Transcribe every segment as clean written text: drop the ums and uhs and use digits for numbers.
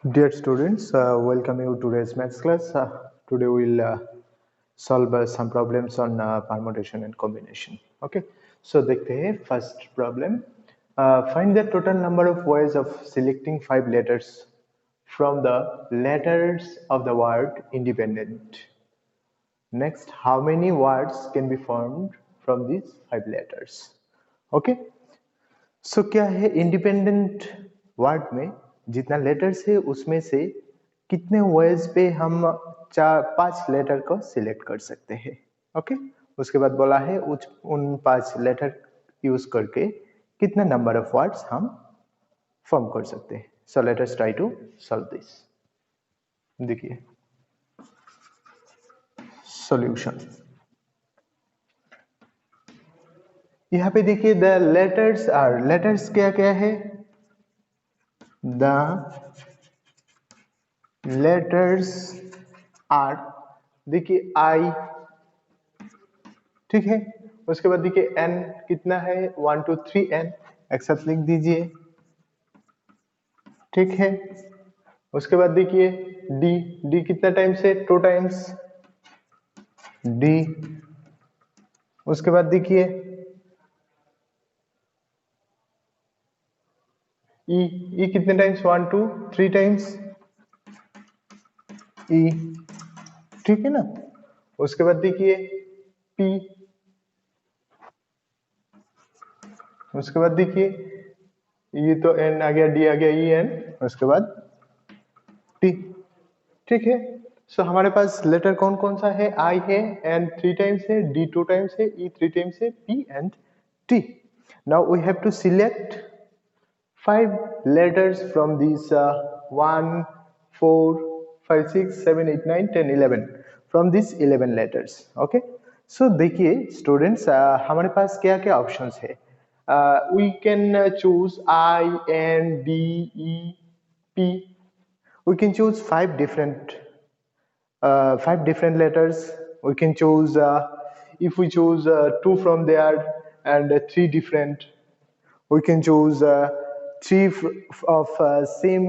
Dear students, welcome you to today's maths class. Today we'll solve some problems on permutation and combination. Okay, so देखते हैं first problem. Find the total number of ways of selecting 5 letters from the letters of the word independent. Next, how many words can be formed from these 5 letters? Okay, सो क्या है independent word में जितना letters है उसमें से कितने veg पे हम 4-5 लेटर को सिलेक्ट कर सकते हैं। ओके, उसके बाद बोला है उन 5 लेटर यूज करके कितने नंबर ऑफ वर्ड्स हम फॉर्म कर सकते हैं। So let us try to solve this. देखिए सॉल्यूशन, यहाँ पे देखिए द लेटर्स आर, लेटर्स क्या क्या है, द लेटर्स आर, देखिए आई, ठीक है। उसके बाद देखिए एन कितना है, 1 2 3 एन, एक साथ लिख दीजिए, ठीक है। उसके बाद देखिए डी, डी कितना टाइम्स है, 2 टाइम्स डी। उसके बाद देखिए ई, ई कितने टाइम्स, 1 2 3 टाइम्स ई, ठीक है ना। उसके बाद देखिए पी, उसके बाद देखिए ये तो एन आ गया, डी आ गया, ई एन, उसके बाद टी, ठीक है। सो हमारे पास लेटर कौन कौन सा है, आई है, एन 3 टाइम्स है, डी 2 टाइम्स है, ई 3 टाइम्स है, P and T. Now we have to select 5 letters from these 1 4 5 6 7 8 9 10 11, from these 11 letters. Okay, so देखिए स्टूडेंट्स हमारे पास क्या क्या ऑप्शंस है। We can choose I N D E P. We can choose 5 different letters. We can choose if we choose 2 from there and 3 different. We can choose 3 of same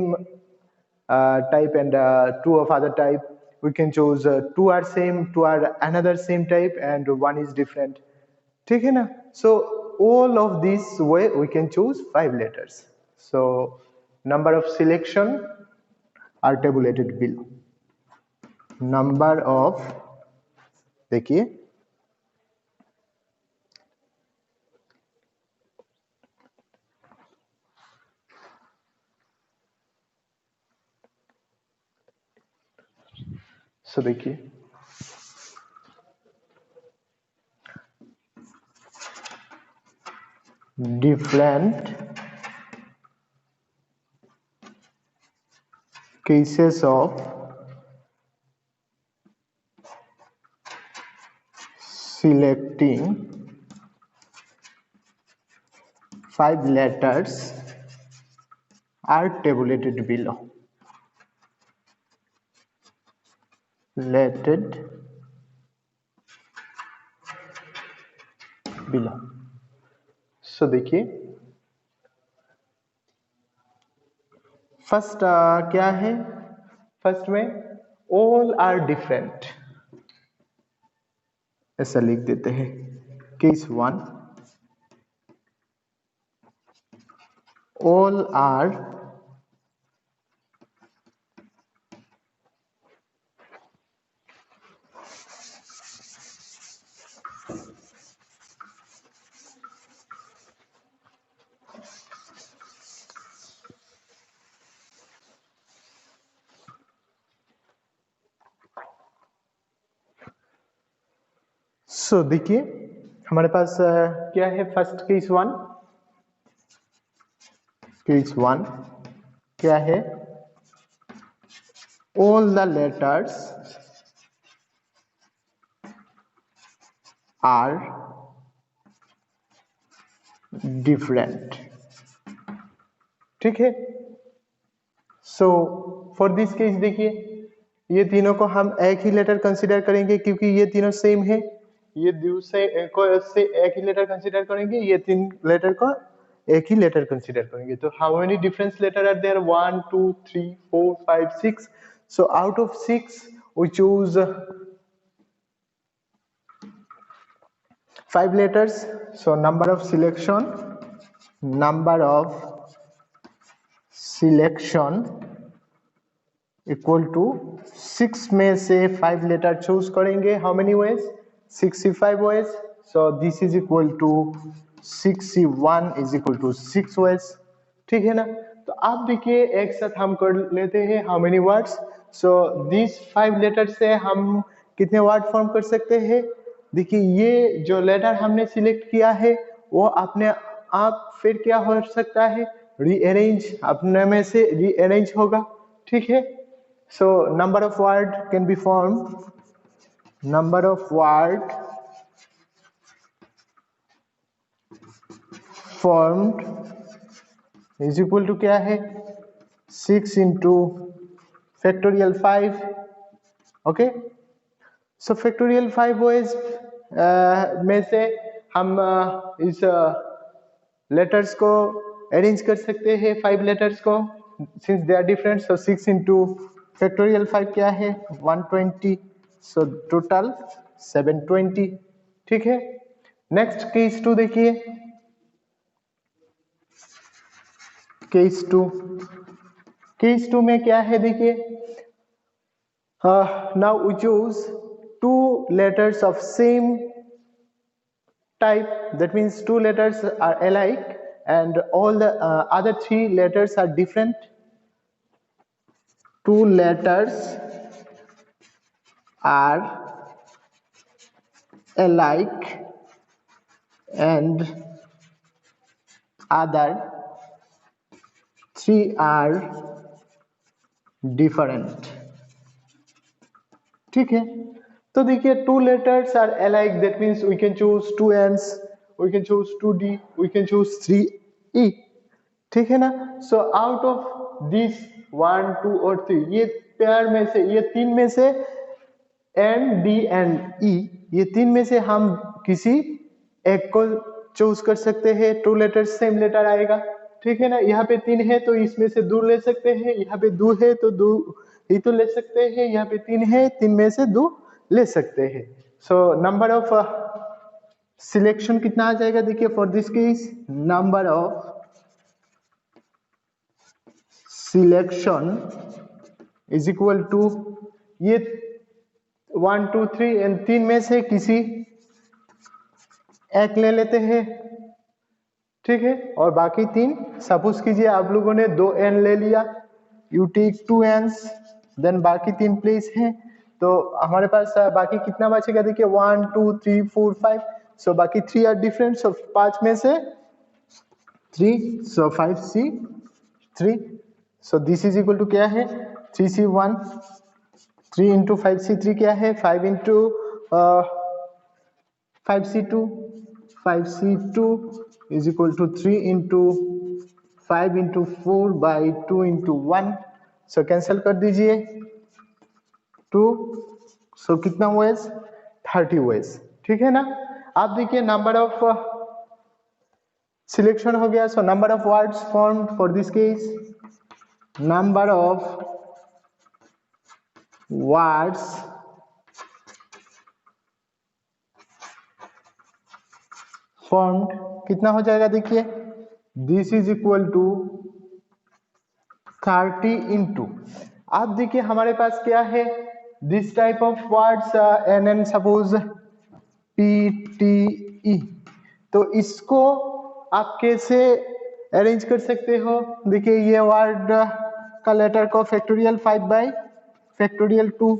type and 2 of other type. We can choose 2 are same, 2 are another same type, and 1 is different. ठीक है ना। So all of this way we can choose 5 letters. So number of selection are tabulated below. Number of, देखिए सो देखिए different cases of selecting 5 letters are tabulated below. Related below. So देखिए first क्या है, first में all are different, ऐसा लिख देते हैं। केस 1, all are सो देखिए हमारे पास क्या है, फर्स्ट केस 1, केस 1 क्या है, all the letters are different, ठीक है। सो फॉर दिस केस देखिए ये तीनों को हम एक ही लेटर कंसीडर करेंगे क्योंकि ये तीनों सेम है। ये दूसरे को से एक ही लेटर कंसीडर करेंगे, ये 3 लेटर को एक ही लेटर कंसीडर करेंगे। तो how many difference letter are there? 1 2 3 4 5 6। So out of 6 we choose 5 letters. So number of selection equal to 6 में से 5 लेटर चूज करेंगे। How many ways? 65 ways. So this is equal to 61 is equal to 6 ways. ठीक है ना? तो आप देखिए एक साथ हम कर लेते हैं how many words. So this 5 letter से हम कितने वर्ड फॉर्म कर सकते हैं? देखिए ये जो लेटर हमने सिलेक्ट किया है वो अपने आप फिर क्या हो सकता है? रीअरेंज, अपने में से रीअरेंज होगा। ठीक है? So number of word can be formed. Number of word formed is equal to क्या है? 6 into factorial 5. Okay. So factorial 5 ways में से हम इस लेटर्स को अरेंज कर सकते हैं 5 लेटर्स को since they are different. So 6 into factorial 5 क्या है? 120। So total 720। ठीक है? नेक्स्ट केस 2 देखिए। केस 2 में क्या है देखिए। Now we choose 2 letters of same type, that means 2 letters are alike and all the other 3 letters are different. 2 letters are alike and other 3 are different. ठीक है? तो देखिए 2 letters are alike, that means we can choose 2 N's, we can choose 2 D, we can choose 3 E. ठीक है ना? सो out of this 1 2 और 3 ये pair में से, ये 3 में से N D and E, ये 3 में से हम किसी एक को चूज कर सकते हैं। 2 लेटर्स सेम लेटर आएगा। ठीक है ना? यहाँ पे 3 है तो इसमें से 2 ले सकते हैं, यहाँ पे 2 है तो 2 ही तो ले सकते हैं, यहाँ पे 3 है 3 में से 2 ले सकते हैं। सो नंबर ऑफ सिलेक्शन कितना आ जाएगा देखिए for this case. Number of selection is equal to ये 1 2 3 एंड 3 में से किसी एक ले लेते हैं। ठीक है? और बाकी 3 सपोज कीजिए आप लोगों ने 2 N ले लिया, यू टेक 2 N's, देन बाकी 3 प्लेस हैं तो हमारे पास बाकी कितना बचेगा देखिए 1 2 3 4 5। सो बाकी 3 आर डिफरेंट। सो 5 में से 3, so 5C 3। So this is equal to क्या है? 3C1। 3 इंटू 5C3 क्या है? 5 into 5C2। 5C2 is equal to 3 into 5 into 4 by 2 into 1। So cancel कर दीजिए 2। सो कितना वेज? 30 वेज। ठीक है ना? आप देखिए नंबर ऑफ सिलेक्शन हो गया। So number of words formed for this case, number of words formed कितना हो जाएगा देखिए। This is equal to 30 into, आप देखिए हमारे पास क्या है this type of words and suppose PTE। तो इसको आप कैसे अरेंज कर सकते हो? देखिए ये वर्ड का लेटर को factorial 5 by factorial 2।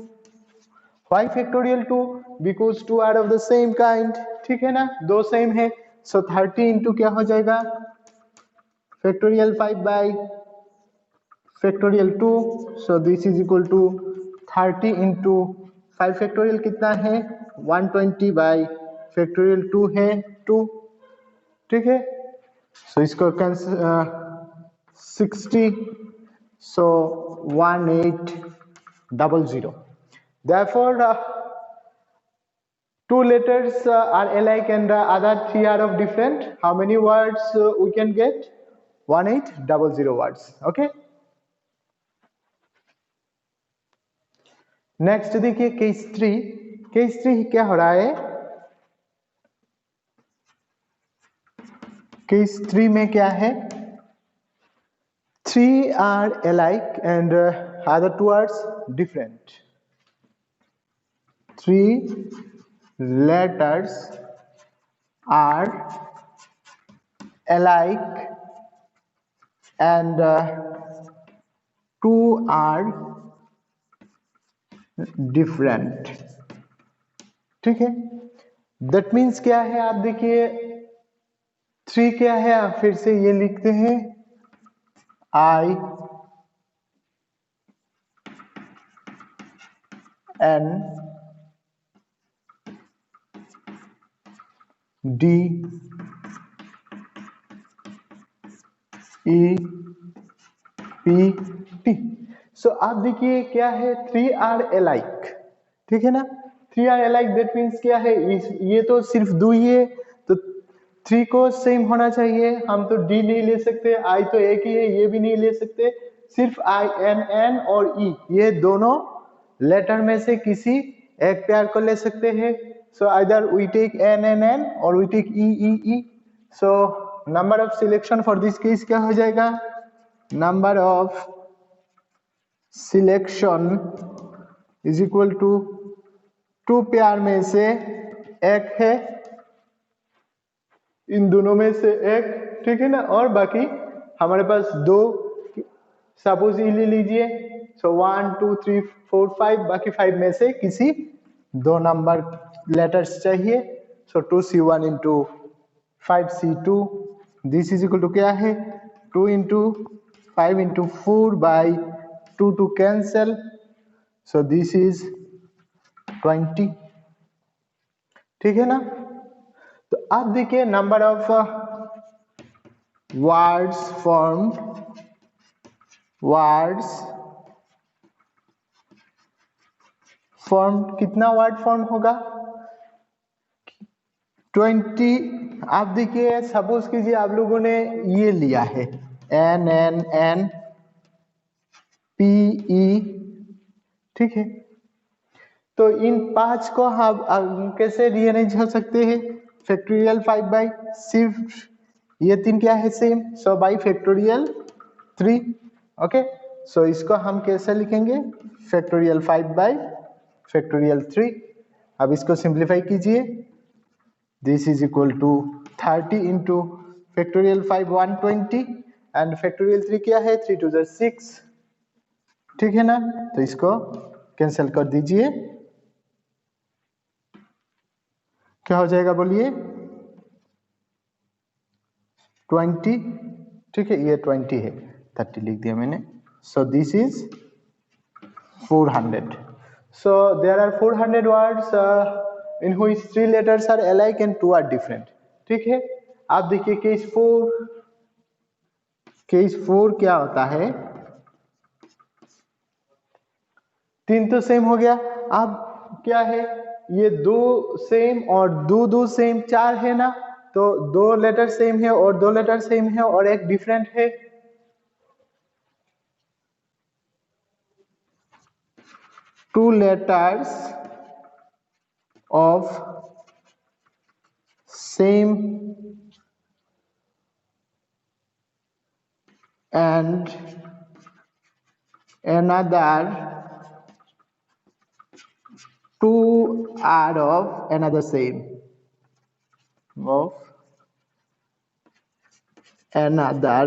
Why factorial 2? Because 2 are of the same kind। ठीक है ना? 2 सेम है। सो 30 इंटू क्या हो जाएगा? Factorial 5 by factorial 2। So this is equal to 30 into 5 factorial कितना है? 120 बाई फैक्टोरियल 2 है 2। ठीक है? सो इसको 60। सो 1800। Therefore two letters are alike and the other three are of different. How many words we can get? 1800 words. Okay. Next देखिए case three क्या हो रहा है? केस थ्री में क्या है? Three are alike and other two are different. Three letters are alike and two are different. ठीक है, दैट मीन्स क्या है? आप देखिए थ्री क्या है, आप फिर से ये लिखते हैं I N D E P T. सो आप देखिए क्या है? Three are alike. ठीक है ना? Three are alike that means क्या है? ये तो सिर्फ दो ही है, तो थ्री को सेम होना चाहिए. हम तो डी नहीं ले सकते, आई तो एक ही है, ये भी नहीं ले सकते. सिर्फ आई एन एन और ई, ये दोनों लेटर में से किसी एक पेयर को ले सकते हैं. So either we take N N N or we take E E E. So number of selection for this case क्या हो जाएगा? Number of selection is equal to two pair में से एक है, इन दोनों में से एक. ठीक है ना? और बाकी हमारे पास दो, सपोज ये ले लीजिए. सो 1 2 3 4 5, बाकी 5 में से किसी दो नंबर लेटर्स चाहिए. So 2C1 into 5C2, this is equal to क्या है? 2 into 5 into 4 by 2 to cancel. So this is 20. ठीक है ना? तो आप देखिए नंबर ऑफ वर्ड्स फॉर्म कितना वर्ड फॉर्म होगा? 20. आप देखिए सपोज कीजिए आप लोगों ने ये लिया है N N N P E. ठीक है, तो इन पांच को हम कैसे रीअरेंज कर सकते हैं? फैक्टोरियल 5 बाई, सिर्फ ये तीन क्या है? Same. So by factorial 3. Okay, so इसको हम कैसे लिखेंगे? Factorial 5 by factorial 3. अब इसको सिंप्लीफाई कीजिए. This is equal to 30 into factorial 5 120 and factorial 3 क्या है? 3 टू 6. ठीक है ना? तो इसको कैंसिल कर दीजिए. क्या हो जाएगा बोलिए? 20. ठीक है, ये 20 है, 30 लिख दिया मैंने. So this is 400. So there are 400 words in which three letters are alike and two are different. ठीक है, आप देखिए केस 4 क्या होता है? तीन तो सेम हो गया. अब क्या है? ये दो सेम और दो सेम, 4 है ना? तो दो लेटर सेम है और दो लेटर सेम है और एक डिफरेंट है. Two letters of same and another two are of another same, of another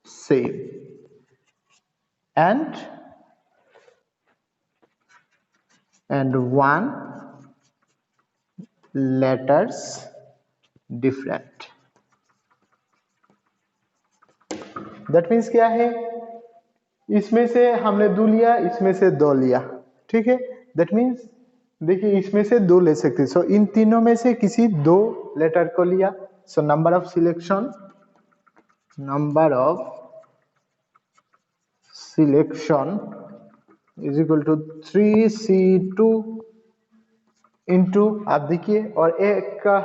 same, and one letters different. That means क्या है? इसमें से हमने दो लिया, इसमें से दो लिया. ठीक है, दैट मीन्स देखिए इसमें से दो ले सकते. सो इन तीनों में से किसी दो लेटर को लिया. So number of selection is equal to 3C2 into, आप देखिए, और एक का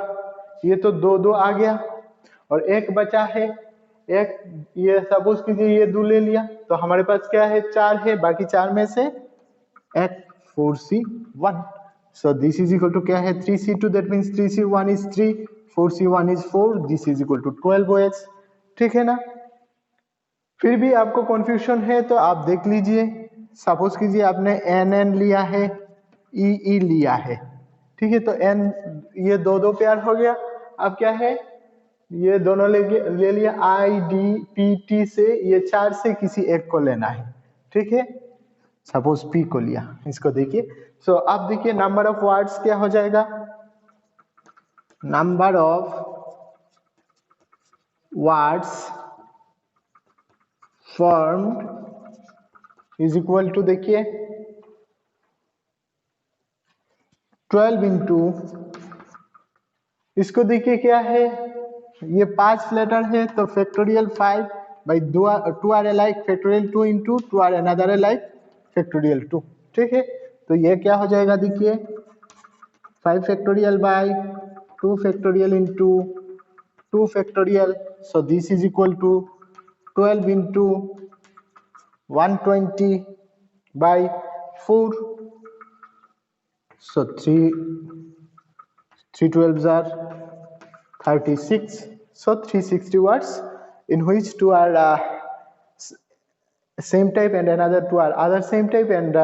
ये तो दो दो आ गया और एक बचा है एक, ये सपोज कीजिए ये दो ले लिया तो हमारे पास क्या है, चार है, बाकी चार में से एक 4c1, so this is equal to क्या है 3c2, that means 3c1 is 3, 4c1 is 4, this is equal to 12 OH। ठीक है ना। फिर भी आपको कंफ्यूजन है तो आप देख लीजिए, सपोज कीजिए आपने एन लिया है, ई लिया है, ठीक है, तो एन ये दो दो पेयर हो गया। अब क्या है, ये दोनों ले लिया, आई डी पी टी से, ये चार से किसी एक को लेना है, ठीक है, सपोज पी को लिया, इसको देखिए। सो अब देखिए नंबर ऑफ वर्ड्स क्या हो जाएगा, number of words formed is equal to, देखिए 12 इंटू, इसको देखिए क्या है, ये 5 लेटर है तो factorial 5 by 2 are alike factorial 2 into 2 are another alike factorial 2, ठीक है। तो ये क्या हो जाएगा, देखिए 5 factorial by 2 factorial into 2 factorial, so this is equal to 12 into 120 by 4, so 3 12s are 36, so 360 words in which two are same type and another two are other same type and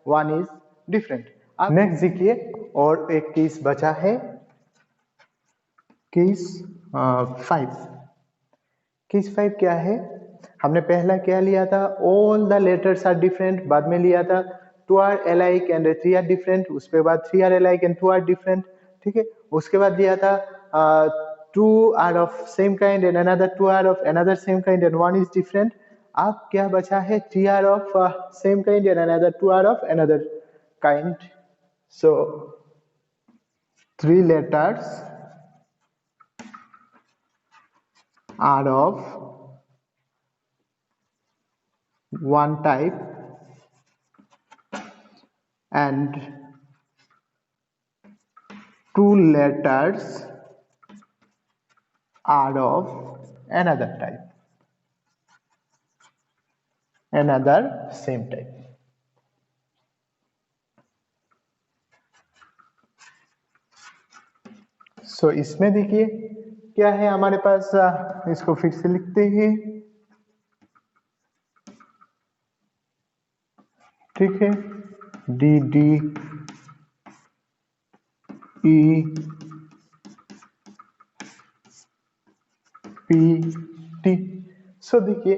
one is different। अब next देखिए, और एक case बचा है, case 5। Case 5 क्या है, हमने पहला क्या लिया था, all the letters are different, बाद में लिया था 2 are alike and 3 are different, उसके बाद 3 are alike and 2 are different, ठीक है, उसके बाद लिया था 2 are of same kind and another 2 are of another same kind and one is different. अब क्या बचा है, 3 are of same kind and another 2 are of another kind, so 3 letters are of one type and 2 letters are of another type, another same type। सो इसमें देखिए क्या है हमारे पास, इसको फिर से लिखते हैं, ठीक है, D D E P T. So देखिए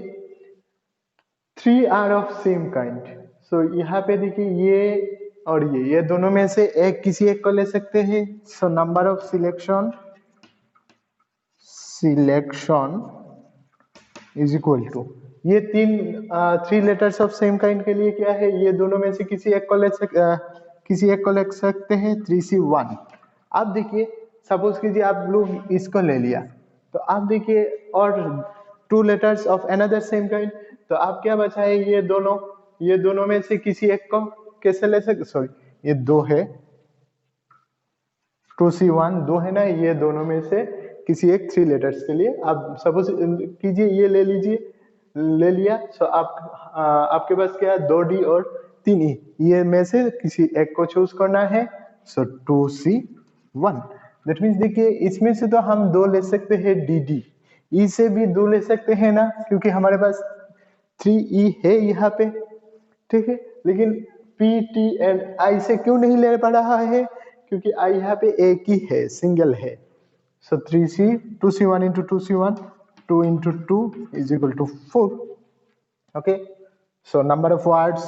3 are of same kind, so यहाँ पे देखिए ये और ये दोनों में से एक किसी एक को ले सकते हैं, so number of selection is equal to, ये 3 लेटर्स ऑफ सेम काइंड के लिए क्या है, ये दोनों में से किसी एक को ले सकते हैं 3c1। अब देखिए सपोज कीजिए आप लोग इसको ले लिया, तो आप देखिए और 2 letters of another same kind, तो आप क्या बचा है, ये दोनों में से किसी एक को कैसे ले सकते, सॉरी ये 2 है, 2c1 2 है ना, ये दोनों में से किसी एक 3 लेटर्स के लिए आप सपोज कीजिए ये ले लिया, सो आपके पास क्या है, 2d और 3e, ये में से किसी एक को चूज करना है, सो 2c1। दैट मीन्स देखिए इसमें से तो हम 2 ले सकते हैं dd, e से भी 2 ले सकते हैं ना, क्योंकि हमारे पास 3e है यहाँ पे, ठीक है, लेकिन p t एंड i से क्यों नहीं ले पा रहा है, क्योंकि i यहाँ पे एक ही है, सिंगल है, so 2c1 into 2c1, 2 into 2 is equal to 4, okay, so number of words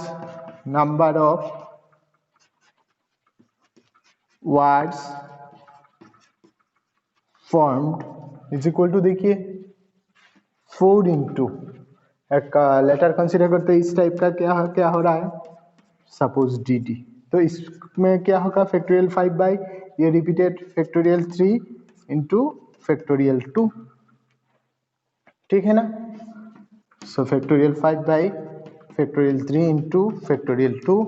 formed is equal to, देखिए 4 into, एक लेटर कंसीडर करते इस टाइप का, क्या हो रहा है, सपोज डी डी, तो इसमें क्या होगा, फैक्टोरियल 5 बाई ये रिपीटेड फैक्टोरियल 3 इंटू फैक्टोरियल 2, ठीक है ना, so factorial 5 by factorial 3 into factorial 2,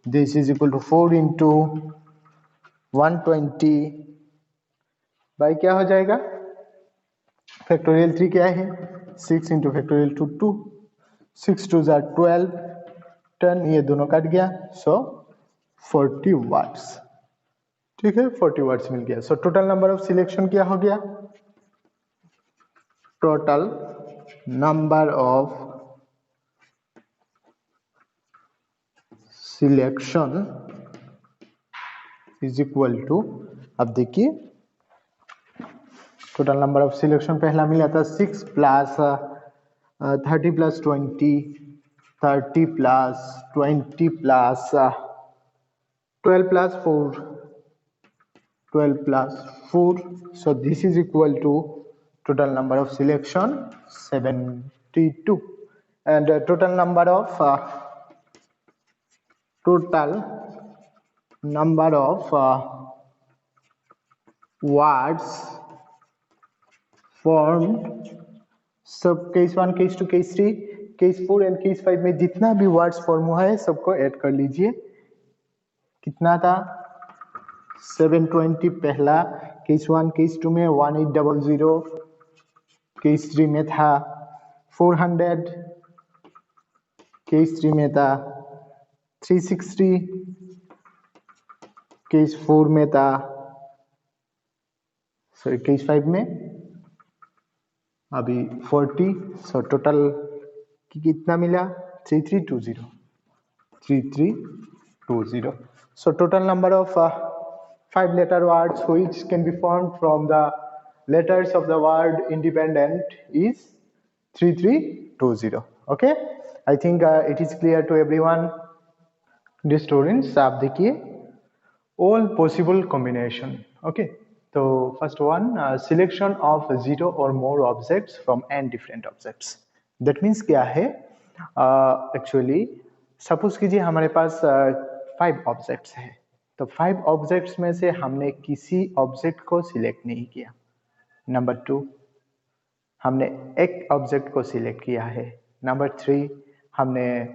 this is equal to 4 into 120 by क्या हो जाएगा, फैक्टोरियल 3 क्या है, 6 इंटू फैक्टोरियल 2 6 2 जार 12 10, ये दोनों कट गया, सो 40 वाट्स। ठीक है, 40 वाट्स मिल गया। So total number of selection क्या हो गया, total number of selection is equal to, अब देखिए टोटल नंबर ऑफ सिलेक्शन पहला मिला था 6 plus 30 plus 20 30 plus 20 plus 12 plus 4 12 plus 4, so this is equal to total number of selection 72, and total number of words formed, सब case 1 case 2 case 3 case 4 and case 5 में जितना भी words form हुआ है सबको ऐड कर लीजिए। कितना था, 720 पहला, केस 1 केस 2 में 1800, केस 3 में था 400, केस 3 में था 360, केस 4 में था, सॉरी केस 5 में अभी 40, सो टोटल कितना मिला 3320। सो total number of 5 letter words which can be formed from the letters of the word independent is 3320. Okay, I think it is clear to everyone. Dear students, आप देखिए all possible combination. Okay, so first one, selection of 0 or more objects from n different objects. That means क्या है, actually suppose कीजिए हमारे पास 5 objects है, तो 5 objects में से हमने किसी ऑब्जेक्ट को सिलेक्ट नहीं किया। नंबर 2, हमने एक ऑब्जेक्ट को सिलेक्ट किया है। नंबर 3, हमने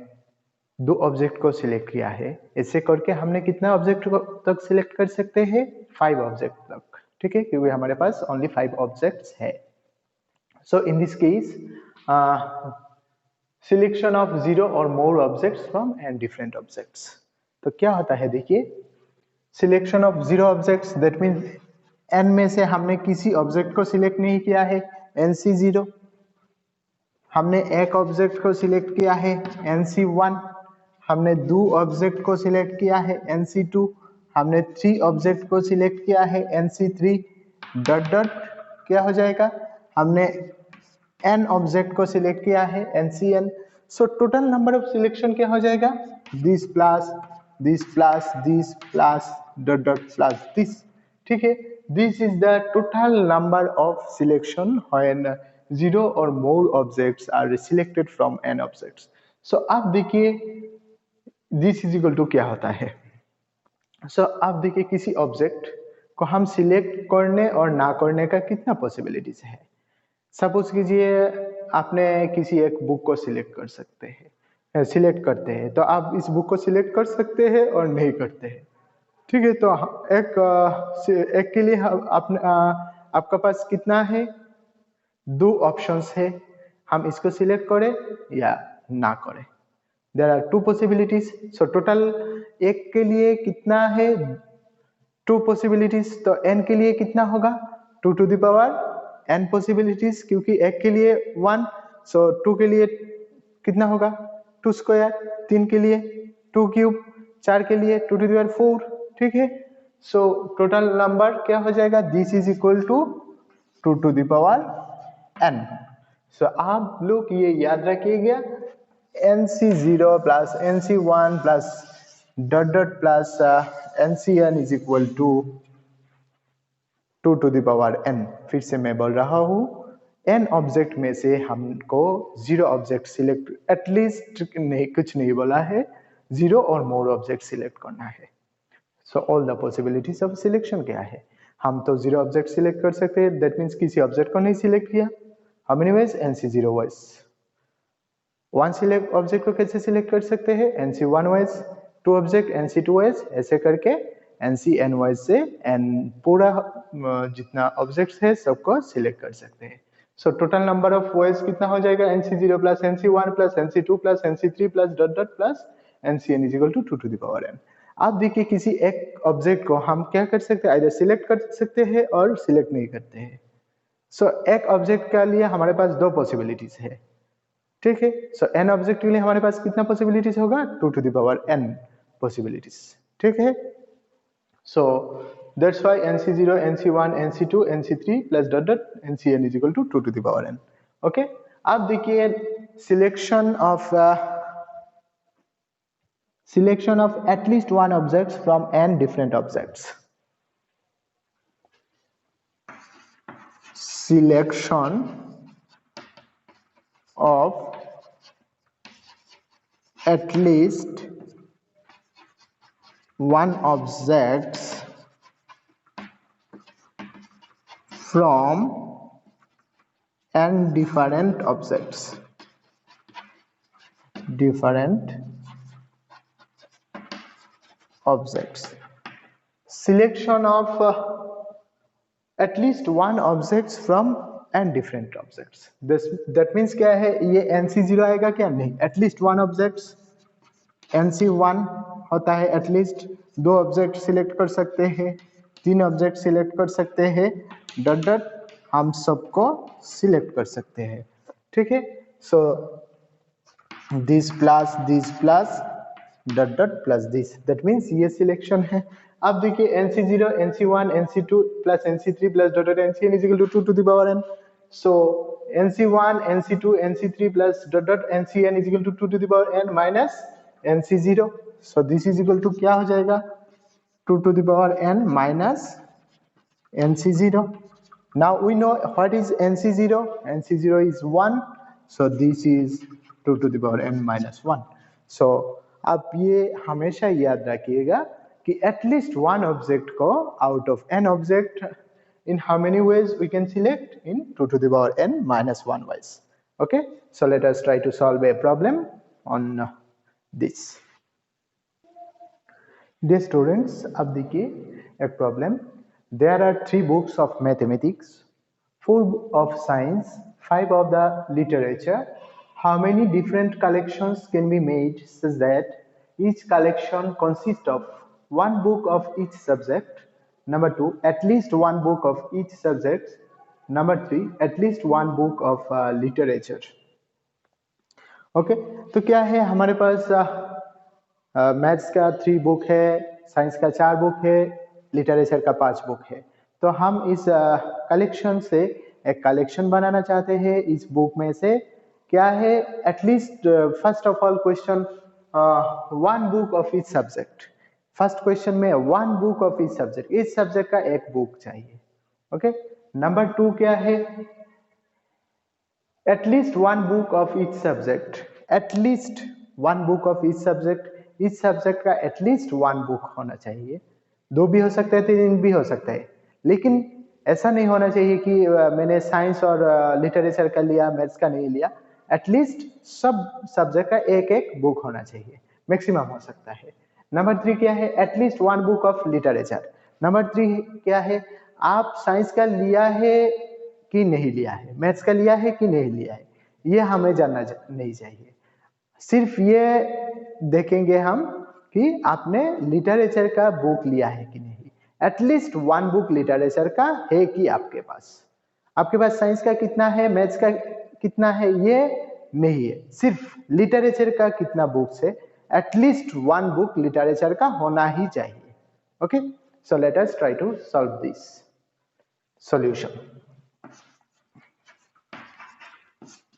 2 ऑब्जेक्ट को सिलेक्ट किया है। ऐसे करके हमने कितना ऑब्जेक्ट तक सिलेक्ट कर सकते हैं, 5 ऑब्जेक्ट तक। ठीक है, क्योंकि हमारे पास ओनली 5 ऑब्जेक्ट्स है। So in this case selection of 0 or more objects from N different objects, तो क्या होता है देखिए, selection of 0 objects, that means n में से हमने किसी ऑब्जेक्ट को सिलेक्ट नहीं किया है, NC0। हमने एक ऑब्जेक्ट को सिलेक्ट किया है, NC1। हमने 2 ऑब्जेक्ट को सिलेक्ट किया है, NC2। हमने 3 ऑब्जेक्ट को सिलेक्ट किया है, NC3 डॉट डॉट क्या हो जाएगा, हमने n ऑब्जेक्ट को सिलेक्ट किया है, NCN। So total number of selection क्या हो जाएगा, this plus this plus this plus dot dot plus this. ठीक है, this is the total number of selection when 0 or more objects are selected from n objects. So अब देखिए this is equal to क्या होता है। सो अब देखिए किसी ऑब्जेक्ट को हम सिलेक्ट करने और ना करने का कितना पॉसिबिलिटीज है। सपोज कीजिए आपने किसी एक बुक को सिलेक्ट कर सकते हैं, सिलेक्ट करते हैं, तो आप इस बुक को सिलेक्ट कर सकते हैं और नहीं करते हैं। ठीक है, तो एक के लिए आपका पास कितना है, 2 ऑप्शंस है, हम इसको सिलेक्ट करें या ना करें। There are 2 possibilities. So total एक के लिए कितना है, 2 पॉसिबिलिटीज, तो n के लिए कितना होगा, 2 to the power n possibilities, क्योंकि एक के लिए 1, सो 2 के लिए कितना होगा 2 स्क्वायर, 3 के लिए 2 क्यूब, 4 के लिए 2 to the power 4। ठीक है, सो टोटल नंबर क्या हो जाएगा, this is equal to 2 to the power n। So आप लोग ये याद रखिएगा, NC0 plus NC1 plus dot dot plus NCN is equal to 2 to the power n। फिर से मैं बोल रहा हूँ, n ऑब्जेक्ट में से हमको 0 ऑब्जेक्ट सिलेक्ट, एटलीस्ट नहीं, कुछ नहीं बोला है, 0 और मोर ऑब्जेक्ट सिलेक्ट करना है। So all the possibilities of selection क्या है, हम तो 0 ऑब्जेक्ट सिलेक्ट कर सकते हैं, दैट मीन्स किसी ऑब्जेक्ट को नहीं सिलेक्ट किया। How many ways, NC0 ways. 1 select object को कैसे सिलेक्ट कर सकते हैं, NC1 veg, 2 object NC2 veg, ऐसे करके NC NY से N पूरा जितना ऑब्जेक्ट्स है सबको सिलेक्ट कर सकते हैं। So total number of voice कितना हो जाएगा, NC0 plus NC1 plus NC2 plus NC3 plus dot dot plus NCN is equal to 2 to the power n। आप देखिए किसी एक ऑब्जेक्ट को हम क्या कर सकते हैं, आइदर सिलेक्ट कर सकते हैं और सिलेक्ट नहीं करते हैं। सो एक ऑब्जेक्ट के लिए हमारे पास दो पॉसिबिलिटीज है, ठीक है। सो n ऑब्जेक्ट के लिए हमारे पास कितना पॉसिबिलिटीज होगा, 2 to the power n possibilities, ठीक है। So that's why NC0 NC1 NC2 NC3 plus dot dot NCN is equal to 2 to the power n। Okay, अब देखिए selection of at least one objects from n different objects. Selection of at least one objects from n different objects. Selection of at least one objects from n different objects. That means क्या है, ये NC0 आएगा क्या, नहीं, at least one objects NC1 होता है, at least दो object select कर सकते हैं, तीन ऑब्जेक्ट सिलेक्ट कर सकते हैं, डॉट डॉट हम सबको सिलेक्ट कर सकते हैं, ठीक है। So this plus dot dot plus this, that means ये सिलेक्शन है। अब देखिए NC0 NC1 NC2 plus NC3 plus dot dot NCN is equal to 2 to the power n। So NC1 NC2 NC3 plus dot dot NCN is equal to 2 to the power n minus NC0। So this is equal to क्या हो जाएगा, 2 to the power n minus NC0। Now we know what is NC0. NC0 is 1. So this is 2 to the power n minus 1. So अब ये हमेशा याद रखिएगा कि at least one object को out of n object in how many ways we can select, in 2 to the power n minus 1 ways. Okay, so let us try to solve a problem on this. Dear students, अब देखिए एक problem. There are 3 books of mathematics, 4 of science, 5 of the literature. How many different collections can be made such that each collection consists of one book of each subject? Number 2, at least one book of each subject. Number 3, at least one book of literature. Okay, तो क्या है हमारे पास maths का 3 book है, science का 4 book है, literature का 5 book है। तो हम इस कलेक्शन से एक कलेक्शन बनाना चाहते हैं। इस बुक में से क्या है, at least first of all question one book of each subject. First question में one book of each subject, इस सब्जेक्ट का एक बुक चाहिए। ओके, नंबर 2 क्या है, at least one book of each subject. At least one book of each subject, इस subject का at least one book होना चाहिए। 2 भी हो सकता है, 3 भी हो सकता है, लेकिन ऐसा नहीं होना चाहिए कि मैंने साइंस और लिटरेचर का लिया, मैथ्स का नहीं लिया। एटलीस्ट सब सब्जेक्ट का एक एक बुक होना चाहिए, मैक्सिमम हो सकता है। नंबर 3 क्या है, at least one book of literature. Number 3 क्या है, आप साइंस का लिया है कि नहीं लिया है, मैथ्स का लिया है कि नहीं लिया है, ये हमें जानना नहीं चाहिए। सिर्फ ये देखेंगे हम कि आपने लिटरेचर का बुक लिया है कि नहीं। एटलीस्ट वन बुक लिटरेचर का है कि आपके पास साइंस का कितना है, मैथ्स का कितना है, ये नहीं है, सिर्फ लिटरेचर का कितना बुक्स है, एटलीस्ट वन बुक लिटरेचर का होना ही चाहिए। Okay, so let us try to solve this solution.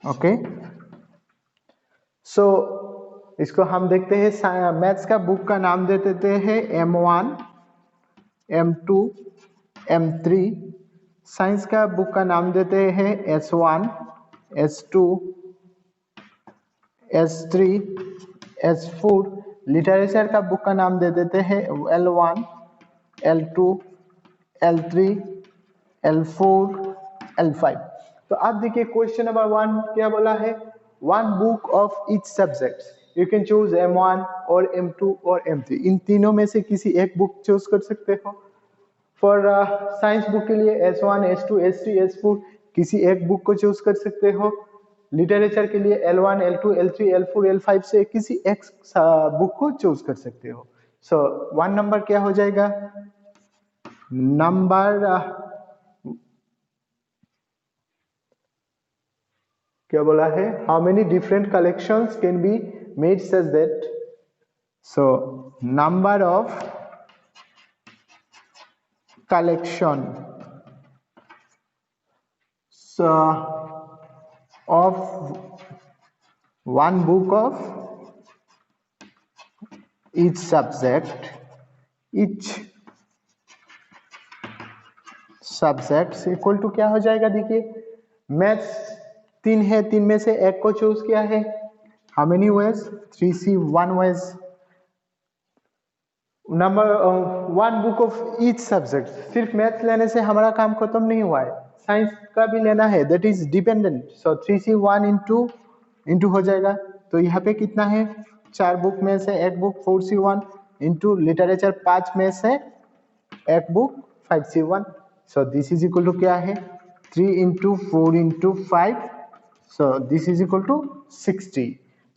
Okay, so इसको हम देखते हैं। मैथ्स का बुक का नाम दे देते हैं M1 M2 M3। साइंस का बुक का नाम देते हैं S1 S2 S3 S4। Literature का बुक का नाम दे देते हैं L1 L2 L3 L4 L5। तो आप देखिए क्वेश्चन नंबर 1 क्या बोला है, one book of each subject. You can choose M1 और M2 और M3, इन तीनों में से किसी एक बुक चूज कर सकते हो। फॉर साइंस बुक के लिए S1, S2, S3, S4 किसी एक बुक को चूज कर सकते हो। लिटरेचर के लिए L1, L2, L3, L4, L5 से किसी एक बुक को चूज कर सकते हो। सो 1 नंबर क्या हो जाएगा? नंबर क्या बोला है? How many different collections can be made such that, so number of collection so of one book of each subject equal to क्या हो जाएगा? देखिए मैथ्स 3 है, 3 में से एक को चूज किया है। How many ways? 3C 1 ways. Number 1 book of each subject, सिर्फ मैथ्स लेने से हमारा काम खत्म नहीं हुआ है, साइंस का भी लेना है, that is dependent. So 3C 1 into हो जाएगा। तो यहाँ पे कितना है? 4 बुक में से एक बुक 4C 1 इंटू लिटरेचर 5 में से एक book 5C 1। So this is equal to क्या है? 3 into 4 into 5, so this is equal to 60।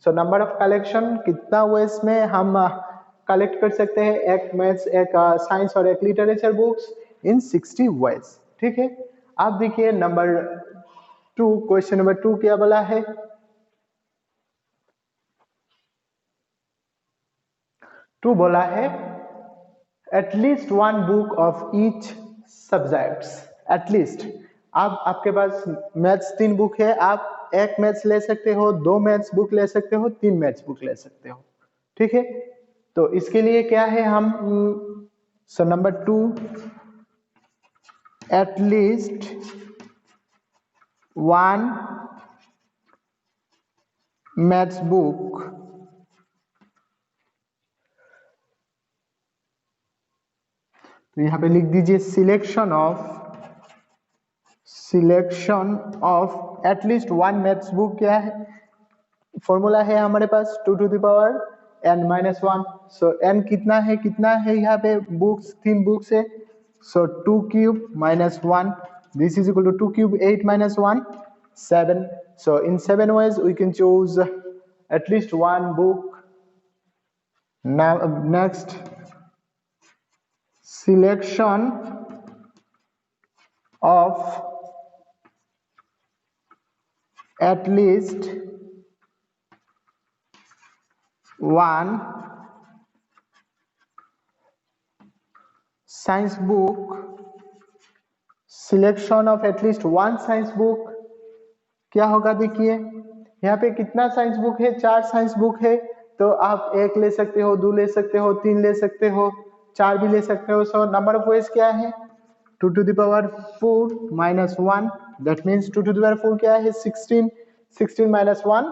So number of collection कितना वेज में हम कलेक्ट कर सकते हैं? एक मैथ्स, एक साइंस और एक लिटरेचर बुक्स इन 60 वेज। ठीक है। अब देखिए नंबर 2, क्वेश्चन नंबर 2 क्या बोला है? टू बोला है at least 1 book of each subjects. At least, अब आपके पास मैथ्स 3 बुक है, आप एक मैथ्स ले सकते हो, 2 मैथ्स बुक ले सकते हो, 3 मैथ्स बुक ले सकते हो। ठीक है। तो इसके लिए क्या है? हम so number 2, at least 1 maths book तो यहां पे लिख दीजिए selection of at least 1 maths book. क्या है फॉर्मूला? है हमारे पास 2 to the power n-1। So n कितना है यहाँ पे? बुक्स 3 बुक्स है, so 2 cube minus 1, this is equal to 2 cube 8 minus 1 7। So in 7 ways we can choose at least 1 book. Now next, selection of at least 1 science book. Selection of at least 1 science book क्या होगा? देखिए यहाँ पे कितना science book है? 4 science book है, तो आप 1 ले सकते हो, 2 ले सकते हो, 3 ले सकते हो, 4 भी ले सकते हो। सो नंबर ऑफ वेज क्या है? 2 to the power 4 minus 1, that means 2 to the power 4 क्या है? 16, 16 माइनस 1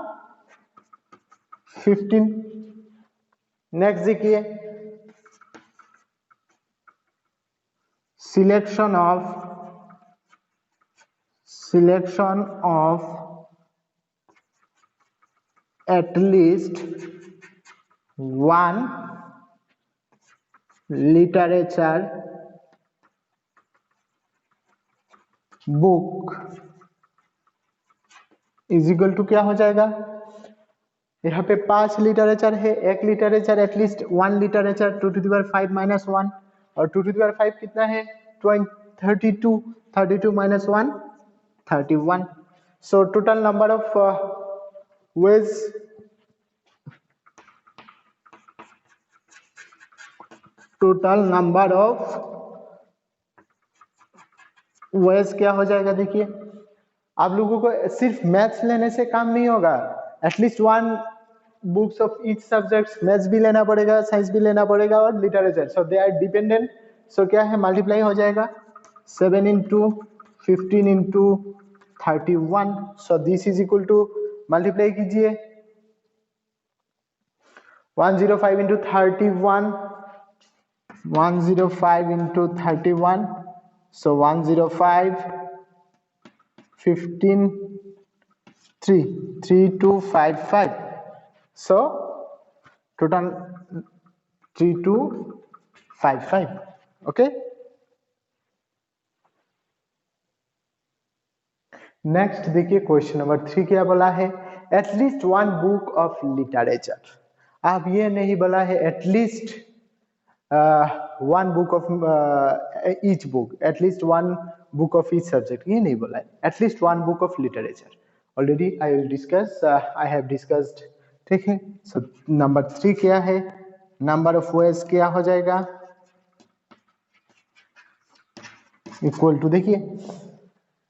15। नेक्स्ट देखिए selection of at least 1 literature book is equal to क्या हो जाएगा? यहाँ पे 5 लिटरेचर है, एक literature at least 1 literature 2 to the power 5 minus 1, और 2 टू द पावर 5 कितना है? 32, 32 minus 1 31। So total number of ways क्या हो जाएगा? देखिए आप लोगों को सिर्फ मैथ्स लेने से काम नहीं होगा, at least 1 books of each subject, maths भी लेना पड़ेगा, साइंस भी लेना पड़ेगा और literature. So they are dependent. So क्या है? मल्टीप्लाई हो जाएगा 7 into 15 into 31। So this is equal to, multiply कीजिए 105 into 31, 105 into 31, so 105 15 3 3255। So total 3255. Okay, next देखिए क्वेश्चन नंबर 3 क्या बोला है, at least one book of literature. अब ये नहीं बोला है at least one book of each book, at least one book of each subject, ये नहीं बोला है, at least one book of literature. Already I will discuss, I have discussed. ठीक है, सो नंबर 3 क्या है, नंबर ऑफ वेज क्या हो जाएगा, इक्वल टू, देखिए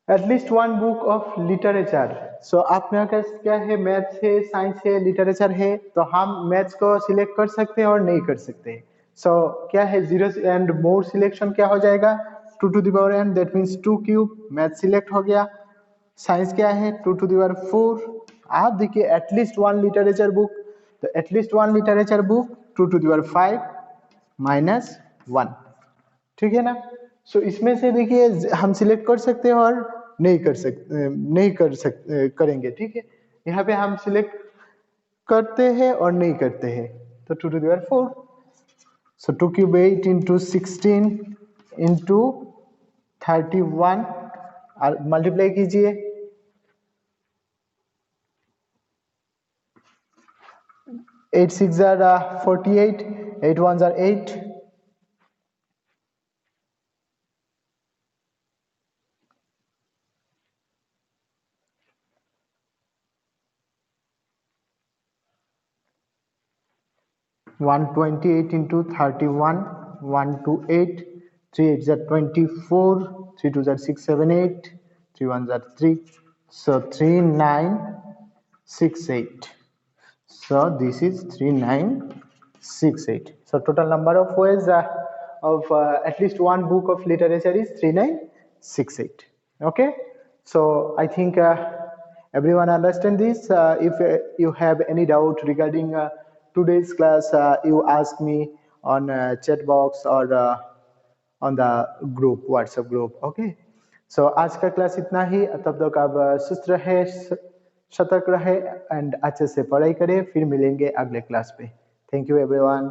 at least one book of literature. So आपके पास क्या है, मैथ्स है, साइंस है, लिटरेचर है, तो हम मैथ्स को सिलेक्ट कर सकते हैं और नहीं कर सकते हैं. सो क्या है, जीरो एंड मोर सिलेक्शन क्या हो जाएगा, 2 to the power n, that means 2 cube, math select हो गया. साइंस क्या है, 2 to the power 4. आप देखिए एटलीस्ट वन लिटरेचर बुक, तो at least one literature book 2 to the power 5 minus 1. ठीक है ना. सो इसमें से देखिए हम सिलेक्ट कर सकते हैं और नहीं करेंगे. ठीक है, यहाँ पे हम सिलेक्ट करते हैं और नहीं करते हैं, तो 2 to the power 4. So 2 cube 8 into 16 into 31 और मल्टीप्लाई कीजिए, 8 6 48, 8 1 8. One 28 into 31, 128, 3 8 are 24, 3 2 are 6 7 8, 3 1 are 3, so 3968. So this is 3968. So total number of ways of at least one book of literature is 3968. Okay, so I think everyone understand this. If you have any doubt regarding today's class, you ask me on chat box or on the group, WhatsApp group. Okay, so आज का class इतना ही. तब तक आप सुस्त रहे, सतर्क रहे एंड अच्छे से पढ़ाई करें. फिर मिलेंगे अगले क्लास पे. Thank you everyone.